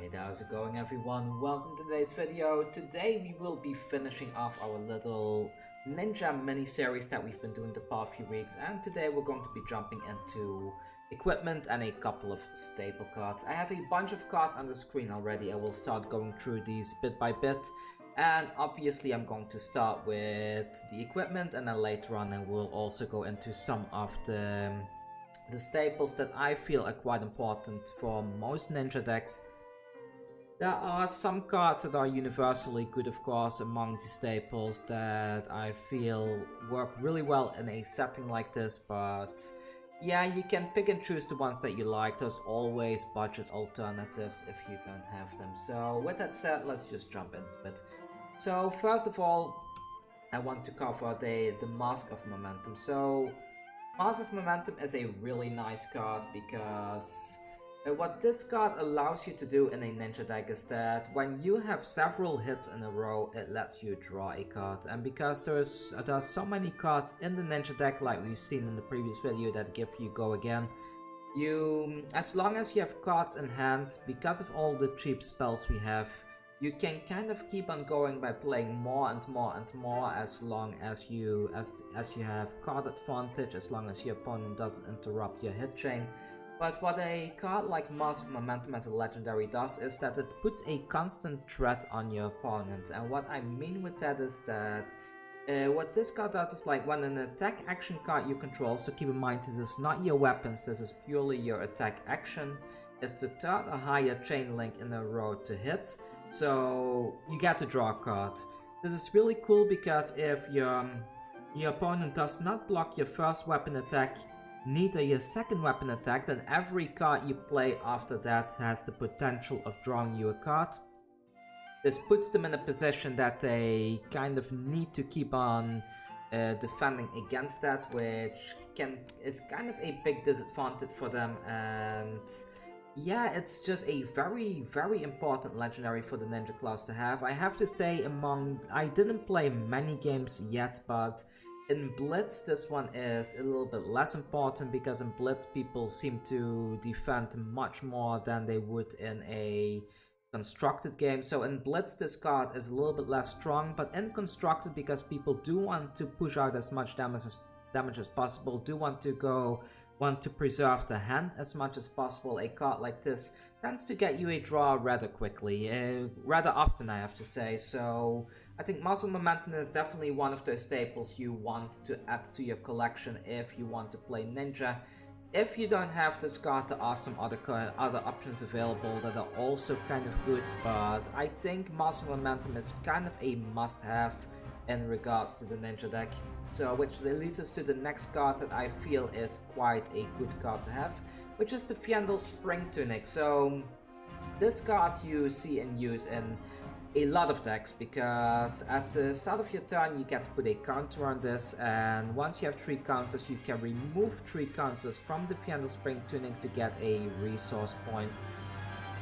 Hey, how's it going everyone? Welcome to today's video. Today we will be finishing off our little ninja mini-series that we've been doing the past few weeks, and today we're going to be jumping into equipment and a couple of staple cards. I have a bunch of cards on the screen already. I will start going through these bit by bit, and obviously I'm going to start with the equipment, and then later on I will also go into some of the staples that I feel are quite important for most ninja decks. There are some cards that are universally good, of course, among the staples that I feel work really well in a setting like this, but yeah, you can pick and choose the ones that you like. There's always budget alternatives if you don't have them. So with that said, let's just jump into it. So first of all, I want to cover the Mask of Momentum. So Mask of Momentum is a really nice card because what this card allows you to do in a ninja deck is that when you have several hits in a row, it lets you draw a card. And because there are so many cards in the ninja deck, like we've seen in the previous video, that give you go again, as long as you have cards in hand, because of all the cheap spells we have, you can kind of keep on going by playing more and more and more, as long as you have card advantage, as long as your opponent doesn't interrupt your hit chain. But what a card like Mask of Momentum as a legendary does is that it puts a constant threat on your opponent. And what I mean with that is that what this card does is, like, when an attack action card you control, so keep in mind this is not your weapons, this is purely your attack action, is to turn a higher chain link in a row to hit, so you get to draw a card. This is really cool because if your opponent does not block your first weapon attack, neither your second weapon attack, then every card you play after that has the potential of drawing you a card. This puts them in a position that they kind of need to keep on defending against that, which is kind of a big disadvantage for them. And yeah, it's just a very, very important legendary for the ninja class to have. I have to say, I didn't play many games yet, but in Blitz, this one is a little bit less important, because in Blitz people seem to defend much more than they would in a constructed game. So in Blitz this card is a little bit less strong, but in constructed, because people do want to push out as much damage as possible, do want to preserve the hand as much as possible, a card like this tends to get you a draw rather quickly, rather often, I have to say. So I think Mask of Momentum is definitely one of those staples you want to add to your collection if you want to play ninja. If you don't have this card, there are some other options available that are also kind of good, but I think Mask of Momentum is kind of a must-have in regards to the ninja deck. So which leads us to the next card that I feel is quite a good card to have, which is the Fianna Spring Tunic. So this card you see in use in a lot of decks, because at the start of your turn you get to put a counter on this, and once you have 3 counters you can remove 3 counters from the Fianna Spring Tunic to get a resource point.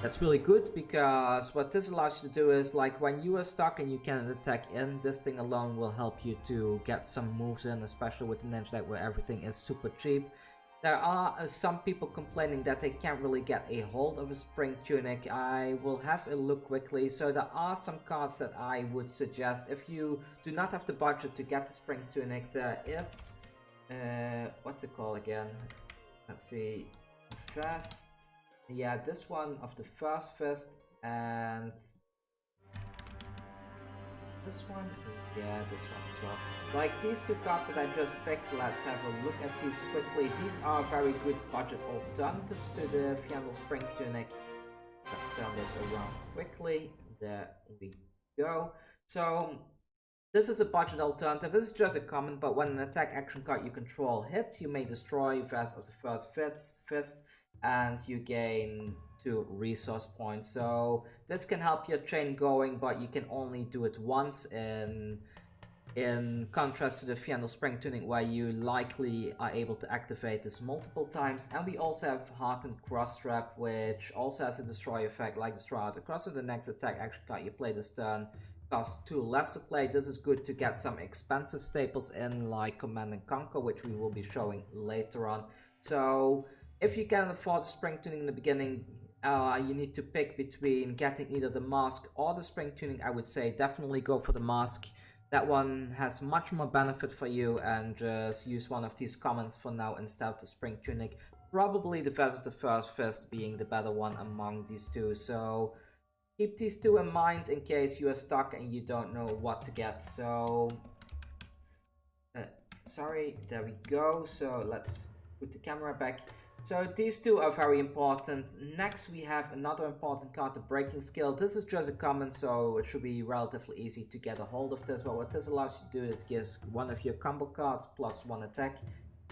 That's really good, because what this allows you to do is, like, when you are stuck and you can attack in, this thing alone will help you to get some moves in, especially with the ninja deck where everything is super cheap. There are some people complaining that they can't really get a hold of a Spring Tunic. I will have a look quickly. So there are some cards that I would suggest if you do not have the budget to get the Spring Tunic. There is, what's it called again? Let's see, Fast. Yeah, this one of the First Fist, and this one, yeah, this one as well. Like these 2 cards that I just picked, let's have a look at these quickly. These are very good budget alternatives to the Fianna Spring Tunic. Let's turn this around quickly. There we go. So this is a budget alternative. This is just a common, but when an attack action card you control hits, you may destroy Vest of the First Fist, and you gain 2 resource points. So this can help your chain going, but you can only do it once, in contrast to the Fianna Spring Tunic, where you likely are able to activate this multiple times. And we also have Hardened Cross Trap, which also has a destroy effect, like destroy out across. So the next attack action card you play this turn costs 2 less to play. This is good to get some expensive staples in, like Command and Conquer, which we will be showing later on. So if you can afford Spring Tunic in the beginning, you need to pick between getting either the mask or the spring tunic, I would say definitely go for the mask. That one has much more benefit for you, and just use one of these commons for now instead of the spring tunic. Probably the Vet of the First Fist being the better one among these two, so keep these two in mind in case you are stuck and you don't know what to get. So sorry, there we go. So let's put the camera back. So these two are very important. Next we have another important card, the Breaking Skill. This is just a common, so it should be relatively easy to get a hold of this. But what this allows you to do, it gives one of your combo cards plus 1 attack.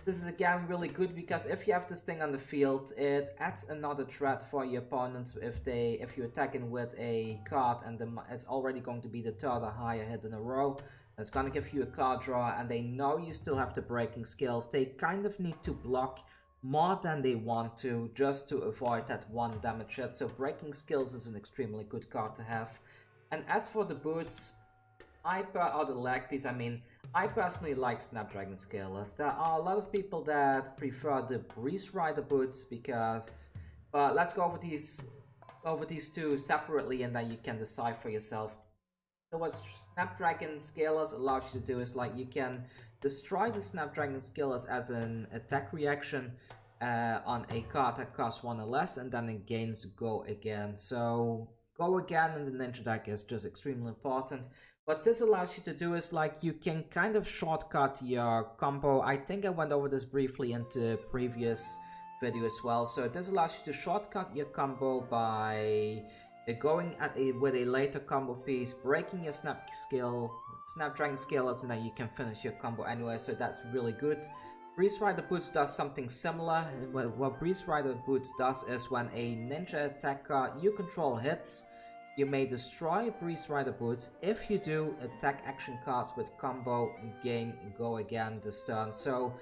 This is again really good because if you have this thing on the field, it adds another threat for your opponents if you attack in with a card and it's already going to be the third or higher hit in a row. It's going to give you a card draw, and they know you still have the Breaking Skills. They kind of need to block more than they want to just to avoid that 1 damage hit. So Breaking Skills is an extremely good card to have. And as for the boots, or the leg piece, I personally like Snapdragon Scalers. There are a lot of people that prefer the Breeze Rider boots but let's go over these two separately, and then you can decide for yourself. So what Snapdragon Scalers allows you to do is you can destroy the Snapdragon Scalers as an attack reaction on a card that costs 1 or less, and then it gains Go Again. So Go Again in the Ninja deck is just extremely important. What this allows you to do is you can kind of shortcut your combo. I think I went over this briefly in the previous video as well. So this allows you to shortcut your combo by going with a later combo piece, breaking your Snapdragon Scalers, and then you can finish your combo anyway. So that's really good. Breeze Rider Boots does something similar. What Breeze Rider Boots does is when a ninja attack card you control hits, you may destroy Breeze Rider Boots. If you do, attack action cards with combo gain Go Again this turn. So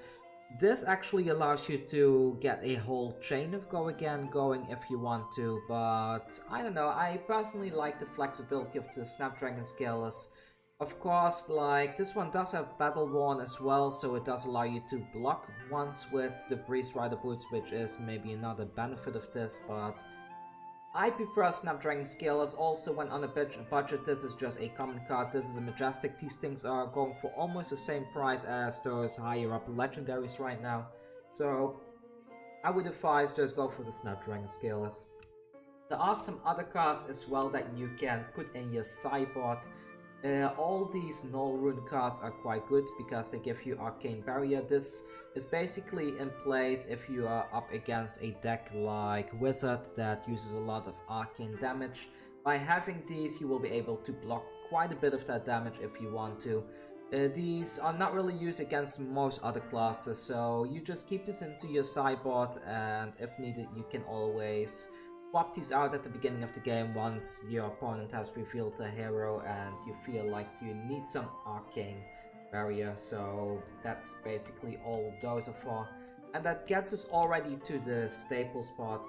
this actually allows you to get a whole chain of Go Again going if you want to, but I don't know, I personally like the flexibility of the Snapdragon Scalers. Of course, this one does have Battle Worn as well, so it does allow you to block once with the Breeze Rider Boots, which is maybe another benefit of this, but I prefer Snapdragon Scalers. Also, when on a budget, this is just a common card. This is a Majestic. These things are going for almost the same price as those higher up legendaries right now. So I would advise just go for the Snapdragon Scalers. There are some other cards as well that you can put in your sideboard. All these Null Rune cards are quite good because they give you Arcane Barrier. This is basically in place if you are up against a deck like Wizard that uses a lot of arcane damage. By having these, you will be able to block quite a bit of that damage if you want to. These are not really used against most other classes, so you just keep this into your sideboard, and if needed you can always swap these out at the beginning of the game once your opponent has revealed a hero and you feel like you need some arcane barrier. So that's basically all those are for, and that gets us already to the staples part.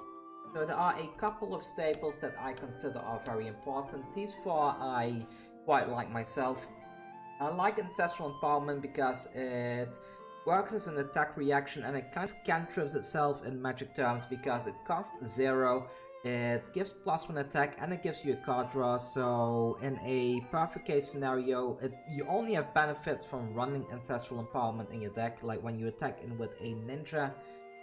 So there are a couple of staples that I consider are very important. These 4 I quite like myself. I like Ancestral Empowerment because it works as an attack reaction, and it kind of cantrips itself in Magic terms because it costs 0. It gives +1 attack and it gives you a card draw, so in a perfect case scenario, you only have benefits from running Ancestral Empowerment in your deck. Like when you attack in with a ninja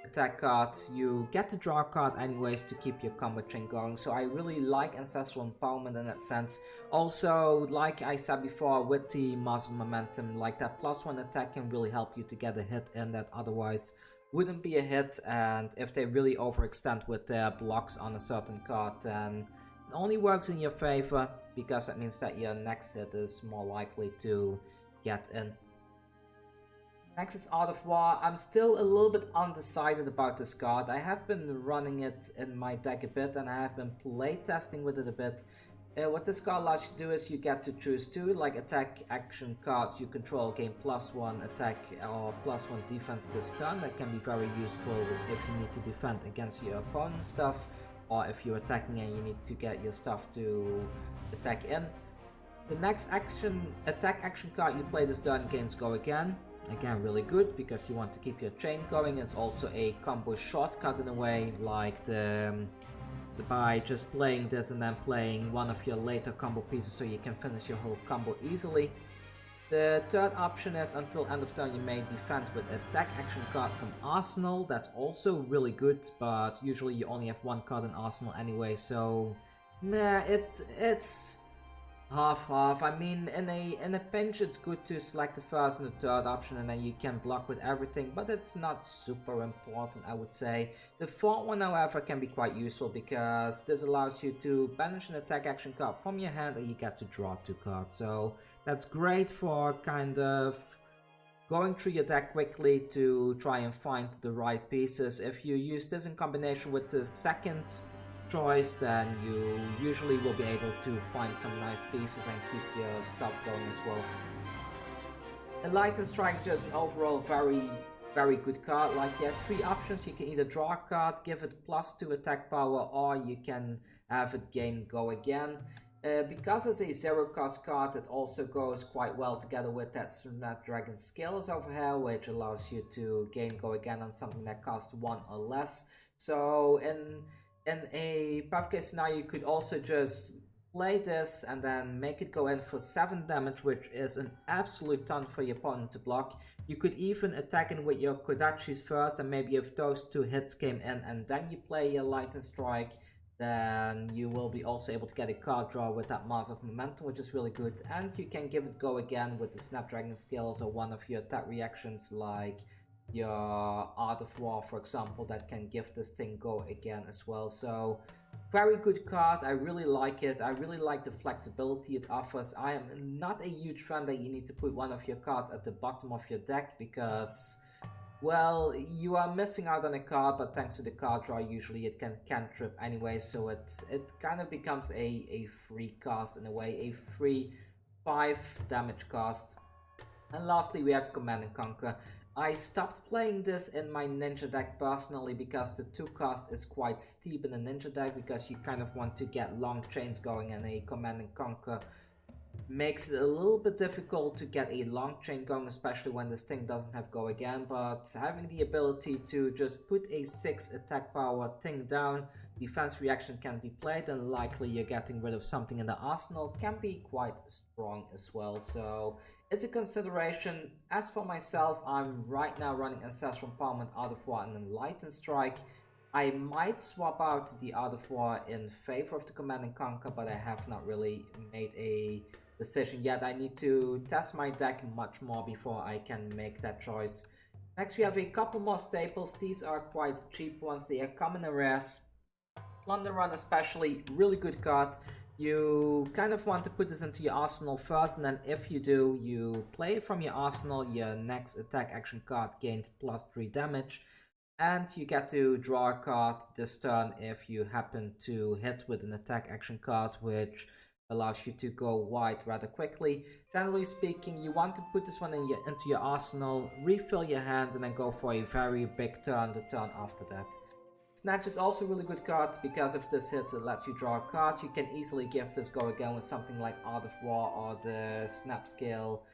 attack card, you get to draw a card anyways to keep your combo chain going. So I really like Ancestral Empowerment in that sense. Also, like I said before, with the Massive Momentum, that +1 attack can really help you to get a hit in that otherwise wouldn't be a hit, and if they really overextend with their blocks on a certain card, then it only works in your favor because that means that your next hit is more likely to get in. Next is Art of War. I'm still a little bit undecided about this card. I have been running it in my deck a bit and I have been playtesting with it a bit. What this card allows you to do is you get to choose 2 attack action cards you control gain +1 attack or +1 defense this turn. That can be very useful if you need to defend against your opponent's stuff, or if you're attacking and you need to get your stuff to attack in. The next attack action card you play this turn gains Go Again. Again, really good because you want to keep your chain going. It's also a combo shortcut in a way, like the So by just playing this and then playing one of your later combo pieces so you can finish your whole combo easily. The third option is until end of turn you may defend with attack action card from Arsenal. That's also really good, but usually you only have one card in Arsenal anyway, so meh, it's half-half. I mean, in a pinch it's good to select the first and the third option and then you can block with everything, but it's not super important, I would say. The fourth one, however, can be quite useful because this allows you to banish an attack action card from your hand and you get to draw 2 cards. So that's great for kind of going through your deck quickly to try and find the right pieces. If you use this in combination with the second choice, then you usually will be able to find some nice pieces and keep your stuff going as well. Enlighten Strike is just overall very good card. Like, you have 3 options. You can either draw a card, give it +2 attack power, or you can have it gain go again. Because it's a 0 cost card, it also goes quite well together with that Snapdragon Scalers over here, which allows you to gain go again on something that costs 1 or less. So in a best case scenario, you could also just play this and then make it go in for 7 damage, which is an absolute ton for your opponent to block. You could even attack in with your Kodachis first, and maybe if those 2 hits came in and then you play your Enlighten Strike, then you will be also able to get a card draw with that massive momentum, which is really good. And you can give it go again with the Snapdragon Scales or one of your attack reactions like your Art of War, for example, that can give this thing go again as well. So very good card. I really like it. I really like the flexibility it offers. I am not a huge fan that you need to put one of your cards at the bottom of your deck because, well, you are missing out on a card, but thanks to the card draw, usually it can cantrip anyway, so it kind of becomes a free cast in a way, a free 5 damage cast. And lastly, we have Command and Conquer. I stopped playing this in my ninja deck personally because the 2 cost is quite steep in a ninja deck, because you kind of want to get long chains going, and a Command and Conquer makes it a little bit difficult to get a long chain going, especially when this thing doesn't have go again. But having the ability to just put a 6 attack power thing down, defense reaction can be played, and likely you're getting rid of something in the arsenal can be quite strong as well. So it's a consideration. As for myself, I'm right now running Ancestral Empowerment, Art of War, and Enlighten Strike. I might swap out the Art of War in favor of the Command and Conquer, but I have not really made a decision yet. I need to test my deck much more before I can make that choice. Next, we have a couple more staples. These are quite cheap ones. They are common and rares. London Run especially, really good card. You kind of want to put this into your arsenal first, and then if you do, you play it from your arsenal. Your next attack action card gains +3 damage, and you get to draw a card this turn if you happen to hit with an attack action card, which allows you to go wide rather quickly. Generally speaking, you want to put this one into your arsenal, refill your hand, and then go for a very big turn the turn after that. Snatch is also a really good card because if this hits, it lets you draw a card. You can easily give this go again with something like Art of War or the Snap Scale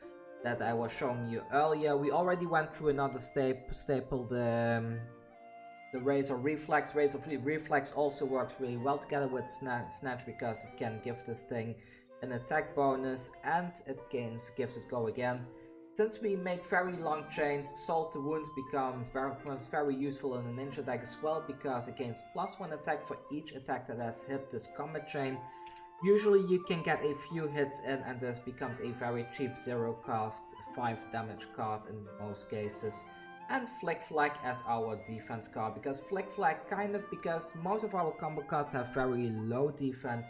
that I was showing you earlier. We already went through another staple, the Razer Reflex. Razer Reflex also works really well together with Snatch because it can give this thing an attack bonus and it gives it go again. Since we make very long chains, Salt to Wounds becomes very useful in a ninja deck as well, because it gains +1 attack for each attack that has hit this combat chain. Usually you can get a few hits in and this becomes a very cheap 0 cost 5 damage card in most cases. And Flick Flag as our defense card, because Flick Flag because most of our combo cards have very low defense,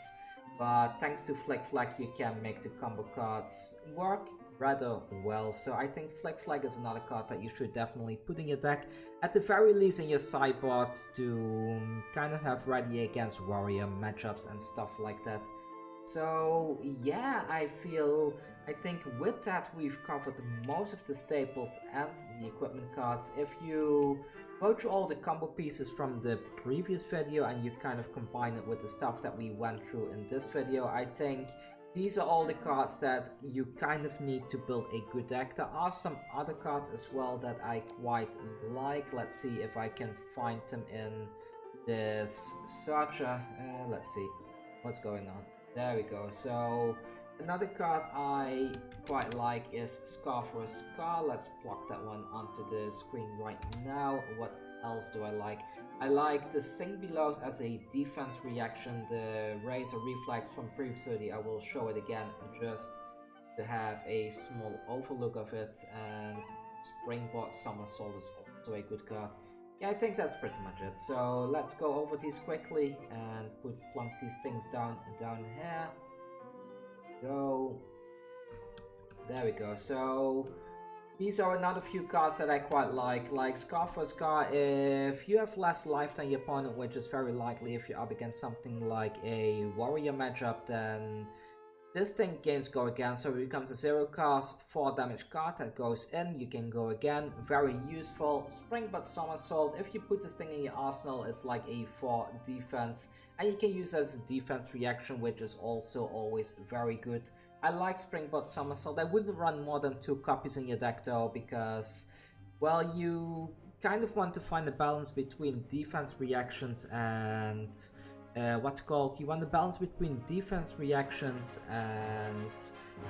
but thanks to Flick Flag you can make the combo cards work rather well. So I think Flick Flag is another card that you should definitely put in your deck, at the very least in your sideboard, to kind of have ready against warrior matchups and stuff like that. So yeah, I think with that we've covered most of the staples and the equipment cards. If you go through all the combo pieces from the previous video and you kind of combine it with the stuff that we went through in this video, I think these are all the cards that you kind of need to build a good deck. There are some other cards as well that I quite like. Let's see if I can find them in this Searcher. Let's see what's going on. There we go. So another card I quite like is Scar for a Scar. Let's plug that one onto the screen right now. What else do I like? I like the Sing Belows as a defense reaction. The Razer Reflex from previous video, I will show it again just to have a small overlook of it. And Springboard Somersault is also a good card. Yeah, I think that's pretty much it. So let's go over these quickly and plunk these things down here. Go. There we go. So these are another few cards that I quite like Scar for Scar. If you have less life than your opponent, which is very likely if you're up against something like a warrior matchup, then this thing gains go again, so it becomes a 0 cost, 4 damage card that goes in. You can go again, very useful. Springboard Somersault, if you put this thing in your arsenal, it's like a 4 defense, and you can use it as a defense reaction, which is also always very good. I like Springboard Somersault. I wouldn't run more than 2 copies in your deck though, because, well, you kind of want to find a balance between defense reactions and you want the balance between defense reactions and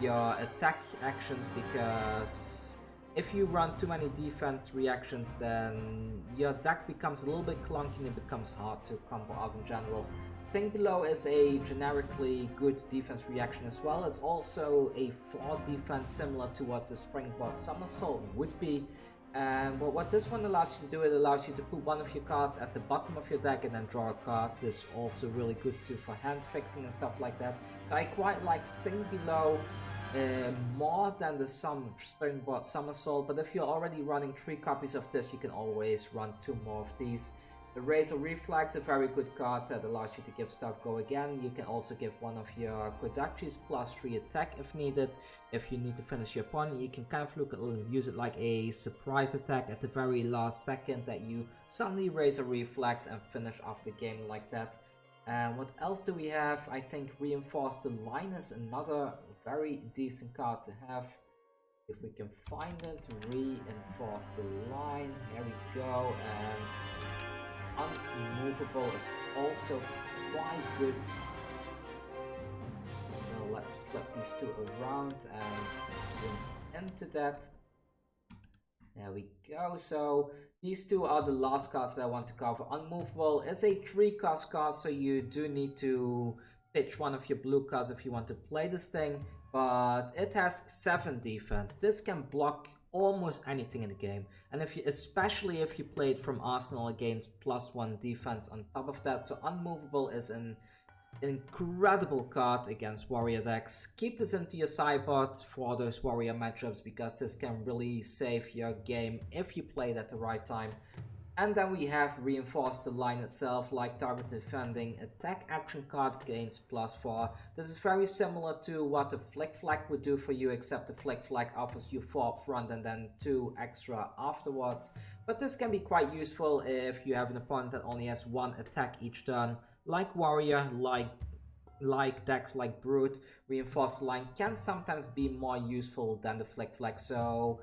your attack actions, because if you run too many defense reactions, then your deck becomes a little bit clunky and it becomes hard to combo off in general. Think Below is a generically good defense reaction as well. It's also a 4 defense, similar to what the Springboard Somersault would be. But what this one allows you to do, it allows you to put one of your cards at the bottom of your deck and then draw a card. This is also really good too for hand fixing and stuff like that. So I quite like Sing Below more than the Springboard Somersault, but if you're already running 3 copies of this, you can always run 2 more of these. The Razer Reflex, a very good card that allows you to give stuff go again. You can also give one of your Kodachis +3 attack if needed. If you need to finish your opponent, you can kind of use it like a surprise attack at the very last second, that you suddenly Razer Reflex and finish off the game like that. And what else do we have? I think Reinforce the Line is another very decent card to have. If we can find it, Reinforce the Line, here we go, and Unmovable is also quite good. Now let's flip these 2 around and zoom into that. There we go. So these 2 are the last cards that I want to cover. Unmovable is a 3-cost card, so you do need to pitch one of your blue cards if you want to play this thing, but it has 7 defense. This can block almost anything in the game, and especially if you play it from Arsenal against +1 defense on top of that. So Unmovable is an incredible card against warrior decks. Keep this into your sideboard for those warrior matchups, because this can really save your game if you play it at the right time. And then we have Reinforce the Line itself, like target defending attack action card, gains +4. This is very similar to what the Flick Flag would do for you, except the Flick Flag offers you 4 up front and then 2 extra afterwards. But this can be quite useful if you have an opponent that only has 1 attack each turn. Like Warrior, like decks like Brute, Reinforce the Line can sometimes be more useful than the Flick Flag. So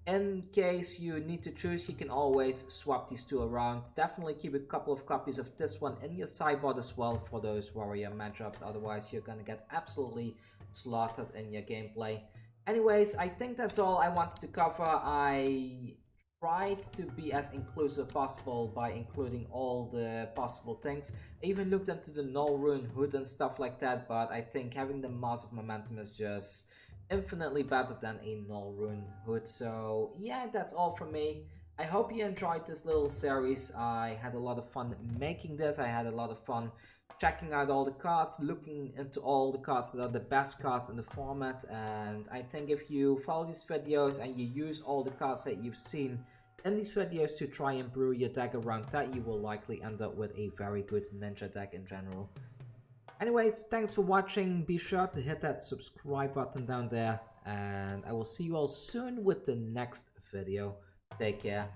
in case you need to choose, you can always swap these 2 around. Definitely keep a couple of copies of this one in your sideboard as well for those warrior matchups, otherwise you're gonna get absolutely slaughtered in your gameplay. Anyways, I think that's all I wanted to cover. I tried to be as inclusive possible by including all the possible things. I even looked into the Null Rune Hood and stuff like that, but I think having the Mass of Momentum is just infinitely better than a Null Rune Hood. So yeah, that's all from me. I hope you enjoyed this little series. I had a lot of fun making this. I had a lot of fun checking out all the cards, looking into all the cards that are the best cards in the format. And I think if you follow these videos and you use all the cards that you've seen in these videos to try and brew your deck around that, you will likely end up with a very good ninja deck in general. Anyways, thanks for watching. Be sure to hit that subscribe button down there, and I will see you all soon with the next video. Take care.